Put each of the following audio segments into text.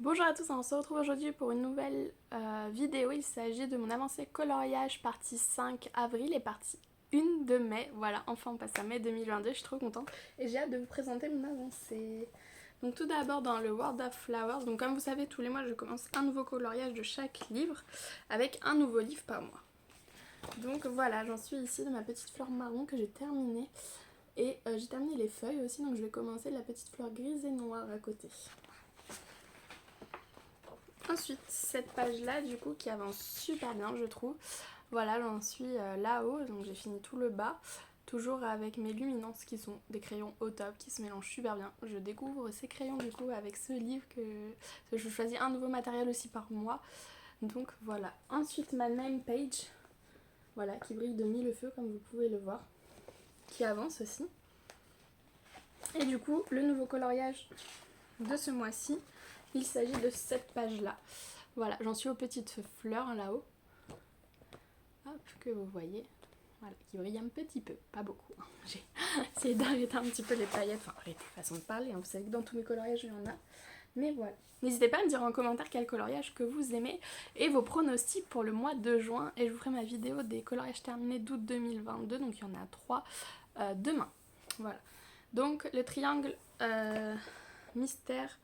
Bonjour à tous, on se retrouve aujourd'hui pour une nouvelle vidéo. Il s'agit de mon avancée coloriage partie 5 avril et partie 1 de mai. Voilà, enfin on passe à mai 2022, je suis trop contente. Et j'ai hâte de vous présenter mon avancée. Donc tout d'abord dans le World of Flowers, donc comme vous savez tous les mois je commence un nouveau coloriage de chaque livre avec un nouveau livre par mois. Donc voilà, j'en suis ici de ma petite fleur marron que j'ai terminée. Et j'ai terminé les feuilles aussi, donc je vais commencer la petite fleur grise et noire à côté. Ensuite, cette page-là, du coup, qui avance super bien, je trouve. Voilà, j'en suis là-haut, donc j'ai fini tout le bas. Toujours avec mes luminances qui sont des crayons au top, qui se mélangent super bien. Je découvre ces crayons, du coup, avec ce livre que je choisis un nouveau matériel aussi par mois. Donc voilà. Ensuite, ma name page, voilà, qui brille de mille feux, comme vous pouvez le voir. Qui avance aussi. Et du coup, le nouveau coloriage de ce mois-ci, il s'agit de cette page-là. Voilà, j'en suis aux petites fleurs là-haut. Hop, que vous voyez. Voilà, qui brille un petit peu, pas beaucoup. J'ai essayé d'arrêter un petit peu les paillettes, enfin arrêter, façon de parler, hein. Vous savez que dans tous mes coloriages il y en a. Mais voilà. N'hésitez pas à me dire en commentaire quel coloriage que vous aimez et vos pronostics pour le mois de juin. Et je vous ferai ma vidéo des coloriages terminés d'août 2022, donc il y en a 3 demain. Voilà. Donc le triangle mystère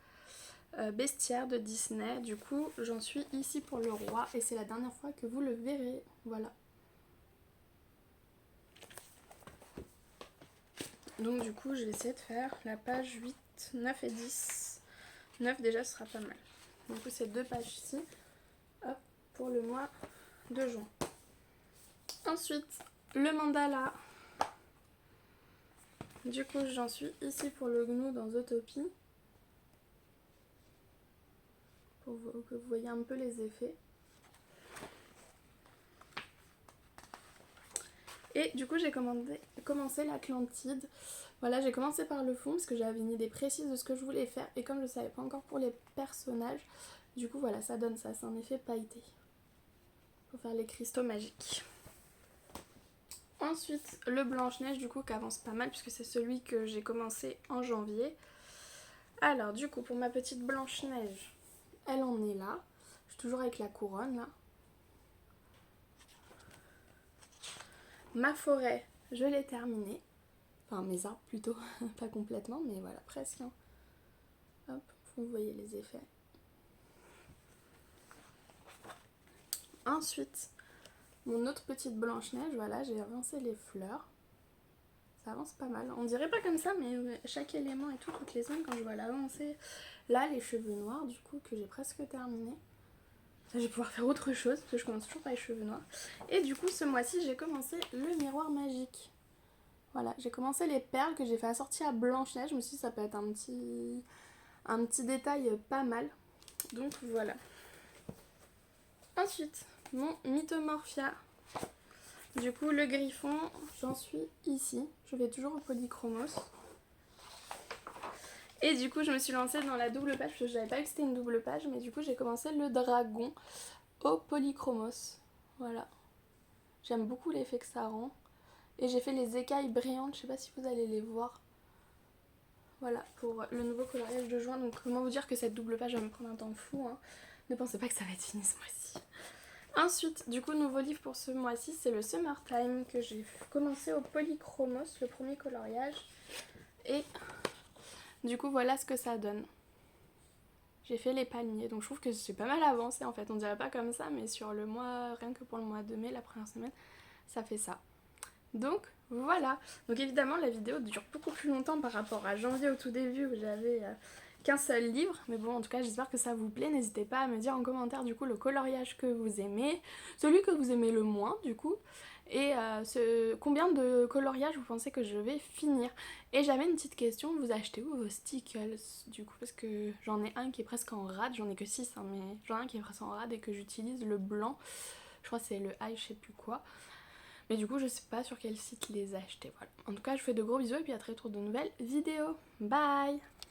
bestiaire de Disney. Du coup, j'en suis ici pour le roi et c'est la dernière fois que vous le verrez. Voilà. Donc du coup, je vais essayer de faire la page 8, 9 et 10. 9 déjà, ce sera pas mal. Du coup, ces deux pages-ci, hop, pour le mois de juin. Ensuite, le mandala. Du coup, j'en suis ici pour le gnou dans Zootopie. Pour que vous voyez un peu les effets. Et du coup, j'ai commencé l'Atlantide. Voilà, j'ai commencé par le fond parce que j'avais une idée précise de ce que je voulais faire. Et comme je ne savais pas encore pour les personnages, du coup, voilà, ça donne ça. C'est un effet pailleté. Pour faire les cristaux magiques. Ensuite, le Blanche-Neige, du coup, qui avance pas mal puisque c'est celui que j'ai commencé en janvier. Alors, du coup, pour ma petite Blanche-Neige, elle en est là. Je suis toujours avec la couronne, là. Ma forêt, je l'ai terminée. Enfin, mes arbres plutôt, pas complètement, mais voilà, presque. Hein. Hop, vous voyez les effets. Ensuite, mon autre petite Blanche-Neige, voilà, j'ai avancé les fleurs. Ça avance pas mal. On dirait pas comme ça, mais chaque élément et tout, toutes les zones, quand je vois l'avancer. Là, les cheveux noirs, du coup, que j'ai presque terminé. Je vais pouvoir faire autre chose, parce que je commence toujours par les cheveux noirs. Et du coup, ce mois-ci, j'ai commencé le miroir magique. Voilà, j'ai commencé les perles que j'ai fait assortir à Blanche-Neige. Je me suis dit, ça peut être un petit détail pas mal. Donc voilà. Ensuite, mon Mythomorphia. Du coup, le griffon, j'en suis ici. Je vais toujours au polychromos. Et du coup, je me suis lancée dans la double page, parce que je n'avais pas vu que c'était une double page, mais du coup, j'ai commencé le dragon au polychromos. Voilà. J'aime beaucoup l'effet que ça rend. Et j'ai fait les écailles brillantes, je sais pas si vous allez les voir. Voilà, pour le nouveau coloriage de juin. Donc, comment vous dire que cette double page va me prendre un temps fou, hein. Ne pensez pas que ça va être fini ce mois-ci. Ensuite, du coup, nouveau livre pour ce mois-ci, c'est le Summertime que j'ai commencé au polychromos, le premier coloriage. Et du coup, voilà ce que ça donne. J'ai fait les palmiers, donc je trouve que j'ai pas mal avancé en fait. On dirait pas comme ça, mais sur le mois, rien que pour le mois de mai, la première semaine, ça fait ça. Donc voilà. Donc évidemment, la vidéo dure beaucoup plus longtemps par rapport à janvier au tout début où j'avais qu'un seul livre. Mais bon, en tout cas, j'espère que ça vous plaît. N'hésitez pas à me dire en commentaire du coup le coloriage que vous aimez, celui que vous aimez le moins du coup, et combien de coloriages vous pensez que je vais finir. Et j'avais une petite question, vous achetez où vos stickers du coup, parce que j'en ai un qui est presque en rade, j'en ai que 6 hein, mais j'en ai un qui est presque en rade et que j'utilise le blanc, je crois que c'est le high je sais plus quoi. Mais du coup je sais pas sur quel site les acheter, voilà. En tout cas je vous fais de gros bisous et puis à très bientôt de nouvelles vidéos. Bye!